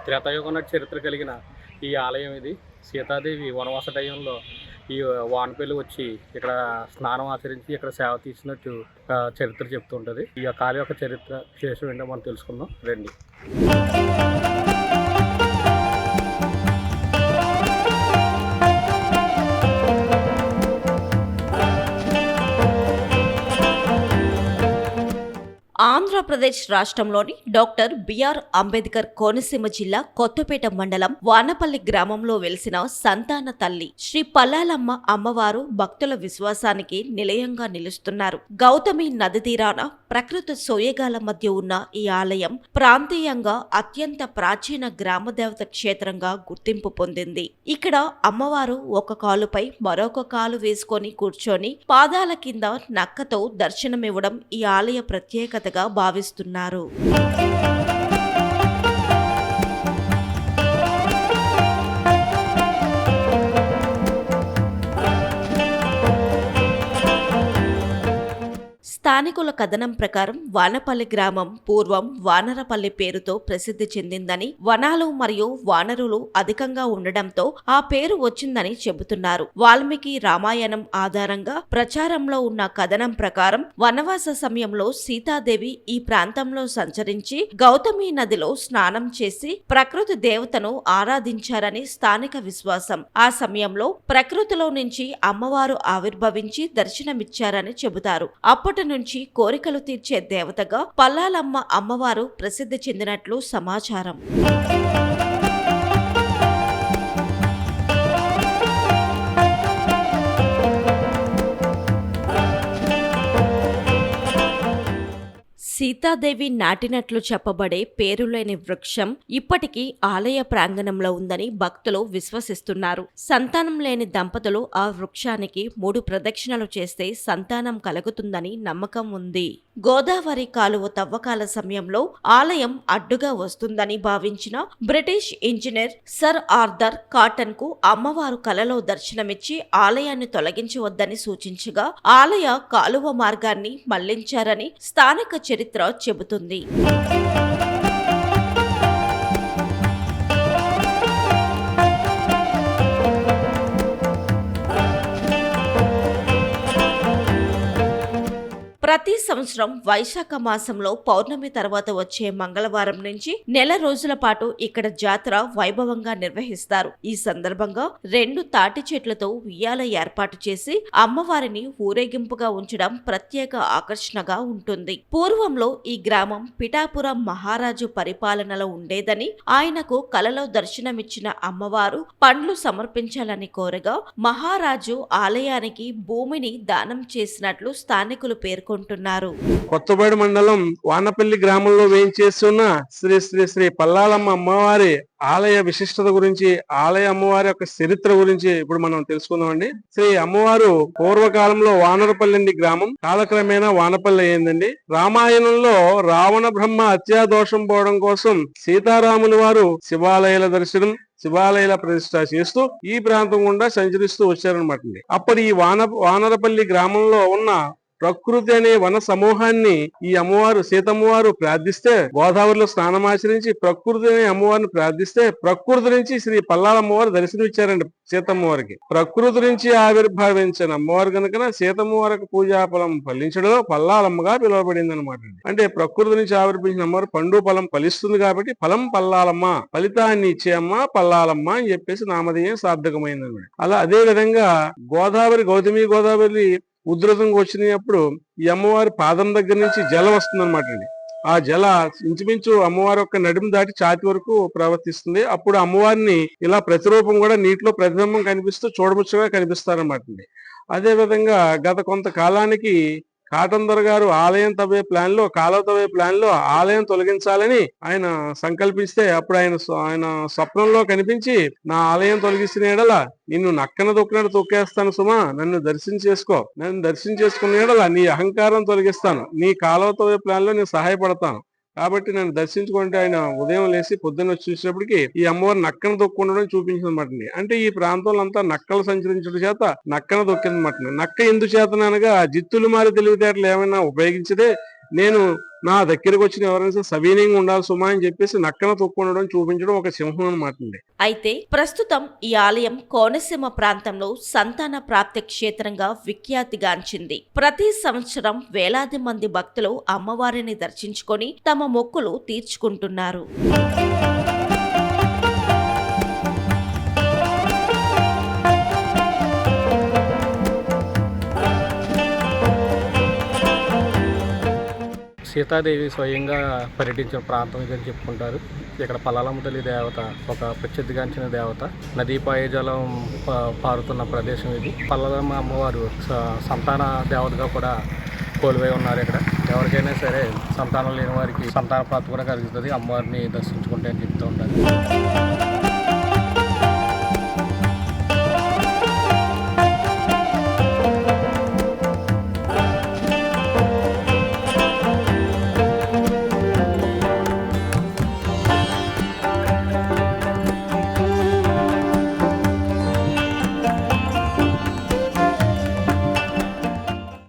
త్రేతాయుగం నాటి చరిత్ర కలిగిన ఈ ఆలయం ఇది. సీతాదేవి వనవాస టైంలో ఈ వానపల్లి వచ్చి ఇక్కడ స్నానం ఆచరించి ఇక్కడ సేవ తీసినట్టు చరిత్ర చెప్తుంటది. ఈ కాళీ యొక్క చరిత్ర విశేషం ఏంటో మనం తెలుసుకుందాం రండి. ఆంధ్రప్రదేశ్ రాష్ట్రంలోని డాక్టర్ బిఆర్ అంబేద్కర్ కోనసీమ జిల్లా కొత్తపేట మండలం వానపల్లి గ్రామంలో వెలిసిన సంతాన తల్లి శ్రీ పల్లాలమ్మ అమ్మవారు భక్తుల విశ్వాసానికి నిలయంగా నిలుస్తున్నారు. గౌతమి నది తీరాన ప్రకృతి సోయగాల మధ్య ఉన్న ఈ ఆలయం ప్రాంతీయంగా అత్యంత ప్రాచీన గ్రామదేవత క్షేత్రంగా గుర్తింపు పొందింది. ఇక్కడ అమ్మవారు ఒక కాలుపై మరొక కాలు వేసుకొని కూర్చొని పాదాల కింద నక్కతో దర్శనమివ్వడం ఈ ఆలయ ప్రత్యేకత భావిస్తున్నారు. స్థానికుల కథనం ప్రకారం వానపల్లి గ్రామం పూర్వం వానరపల్లి పేరుతో ప్రసిద్ధి చెందిందని, వనాలు మరియు వానరులు అధికంగా ఉండడంతో ఆ పేరు వచ్చిందని చెబుతున్నారు. వాల్మీకి రామాయణం ఆధారంగా ప్రచారంలో ఉన్న కథనం ప్రకారం వనవాస సమయంలో సీతాదేవి ఈ ప్రాంతంలో సంచరించి గౌతమి నదిలో స్నానం చేసి ప్రకృతి దేవతను ఆరాధించారని స్థానిక విశ్వాసం. ఆ సమయంలో ప్రకృతిలో నుంచి అమ్మవారు ఆవిర్భవించి దర్శనమిచ్చారని చెబుతారు. అప్పటి నుంచి కోరికలు తీర్చే దేవతగా పల్లాలమ్మ అమ్మవారు ప్రసిద్ధి చెందినట్లు సమాచారం. సీతాదేవి నాటినట్లు చెప్పబడే పేరులేని వృక్షం ఇప్పటికీ ఆలయ ప్రాంగణంలో ఉందని భక్తులు విశ్వసిస్తున్నారు. సంతానం లేని దంపతులు ఆ వృక్షానికి 3 ప్రదక్షిణలు చేస్తే సంతానం కలుగుతుందని నమ్మకం ఉంది. గోదావరి కాలువ తవ్వకాల సమయంలో ఆలయం అడ్డుగా వస్తుందని భావించిన British engineer sir Arthur cotton కు అమ్మవారు కలలో దర్శనమిచ్చి ఆలయాన్ని తొలగించవద్దని సూచించగా ఆలయ కాలువ మార్గాన్ని మళ్లించారని స్థానిక చరిత్ర చెబుతుంది. ప్రతి సంవత్సరం వైశాఖ మాసంలో పౌర్ణమి తర్వాత వచ్చే మంగళవారం నుంచి నెల రోజుల పాటు ఇక్కడ జాతర వైభవంగా నిర్వహిస్తారు. ఈ సందర్భంగా 2 తాటి చెట్లతో ఉయ్యాల ఏర్పాటు చేసి అమ్మవారిని ఊరేగింపుగా ఉంచడం ప్రత్యేక ఆకర్షణగా ఉంటుంది. పూర్వంలో ఈ గ్రామం పిఠాపురం మహారాజు పరిపాలనలో ఉండేదని, ఆయనకు కలలో దర్శనమిచ్చిన అమ్మవారు పండ్లు సమర్పించాలని కోరగా మహారాజు ఆలయానికి భూమిని దానం చేసినట్లు స్థానికులు పేర్కొంటున్నారు. కొత్తపేట మండలం వానపల్లి గ్రామంలో వేయించేస్తున్న శ్రీ శ్రీ శ్రీ పల్లాలమ్మ అమ్మవారి ఆలయ విశిష్టత గురించి, ఆలయ అమ్మవారి యొక్క చరిత్ర గురించి ఇప్పుడు మనం తెలుసుకుందామండి. శ్రీ అమ్మవారు పూర్వకాలంలో వానరపల్లి గ్రామం కాలక్రమేణా వానపల్లి అయిందండి. రామాయణంలో రావణ బ్రహ్మ హత్యాదోషం పోవడం కోసం సీతారాముల వారు శివాలయాల దర్శనం, శివాలయాల ప్రతిష్ట చేస్తూ ఈ ప్రాంతం గుండా సంచరిస్తూ వచ్చారనమాట. అప్పుడు ఈ వానరపల్లి గ్రామంలో ఉన్న ప్రకృతి అనే వన సమూహాన్ని ఈ అమ్మవారు సీతమ్మవారు ప్రార్థిస్తే, గోదావరిలో స్నానమాచరించి ప్రకృతి అనే అమ్మవారిని ప్రార్థిస్తే ప్రకృతి నుంచి శ్రీ పల్లాలమ్మవారు దర్శనమిచ్చారండి సీతమ్మవారికి. ప్రకృతి నుంచి ఆవిర్భావించిన అమ్మవారు కనుక సీతమ్మవారికి పూజాఫలం ఫలించడంలో పల్లాలమ్మగా పిలువబడింది అనమాట. అంటే ప్రకృతి నుంచి ఆవిర్భవించిన అమ్మవారు పండు ఫలం ఫలిస్తుంది కాబట్టి ఫలం పల్లాలమ్మ, ఫలితాన్ని ఇచ్చే అమ్మ పల్లాలమ్మ అని చెప్పేసి నామధేయం సార్థకమైంది అనమాట. అలా అదే విధంగా గౌతమి గోదావరి ఉధృతంగా వచ్చినప్పుడు ఈ అమ్మవారి పాదం దగ్గర నుంచి జలం వస్తుంది అనమాట అండి. ఆ జల ఇంచుమించు అమ్మవారి యొక్క నడుము దాటి ఛాతి వరకు ప్రవర్తిస్తుంది. అప్పుడు అమ్మవారిని ఇలా ప్రతిరూపం కూడా నీటిలో ప్రతిబింబం కనిపిస్తూ చూడముచ్చగా కనిపిస్తారన్నమాట అండి. అదే విధంగా గత కొంతకాలానికి కాటన్ దొర గారు ఆలయం తవ్వే ప్లాన్ లో, కాలువ తవ్వే ప్లాన్ లో ఆలయం తొలగించాలని ఆయన సంకల్పిస్తే అప్పుడు ఆయన స్వప్నంలో కనిపించి, నా ఆలయం తొలగిస్తున్న ఎడల నిన్ను నక్కన తొక్కినట్టు తొక్కేస్తాను సుమా, నన్ను దర్శనం చేసుకున్న ఎడల నీ అహంకారం తొలగిస్తాను, నీ కాలువ తవ్వే ప్లాన్ లో నేను సహాయపడతాను, కాబట్టి నన్ను దర్శించుకుంటే ఆయన ఉదయం లేచి పొద్దున్న వచ్చి చూసినప్పటికీ ఈ అమ్మవారు నక్కను దొక్కుండడం చూపించిందన్నమాట. అంటే ఈ ప్రాంతంలో అంతా నక్కలు సంచరించడం చేత నక్కను దొక్కిందన్నమాట. నక్క ఎందుచేతనగా జిత్తులు మారి తెలివితేటలు ఏమైనా ఉపయోగించితే నేను నా దగ్గరికి వచ్చిన ఎవరైనా సరే సవినయంగా ఉండాలి సుమా అని చెప్పేసి నక్కన తొక్కుండడం చూపించడం ఒక సింహం అన్నమాట అండి. అయితే ప్రస్తుతం ఈ ఆలయం కోనసీమ ప్రాంతంలో సంతాన ప్రాప్తి క్షేత్రంగా విఖ్యాతిగాంచింది. ప్రతి సంవత్సరం వేలాది మంది భక్తులు అమ్మవారిని దర్శించుకొని తమ మొక్కులు తీర్చుకుంటున్నారు. సీతాదేవి స్వయంగా పర్యటించిన ప్రాంతం ఇదని చెప్పుకుంటారు. ఇక్కడ పల్లాలమ్మ తల్లి దేవత ఒక ప్రసిద్ధిగాంచిన దేవత. నదీపాయ జలం పారుతున్న ప్రదేశం ఇది. పల్లాలమ్మ అమ్మవారు సంతాన దేవతగా కూడా కొలువై ఉన్నారు. ఇక్కడ ఎవరికైనా సరే సంతానం లేని వారికి సంతాన ప్రాప్తి కూడా కలుగుతుంది అమ్మవారిని దర్శించుకుంటే అని చెప్తూ ఉంటారు.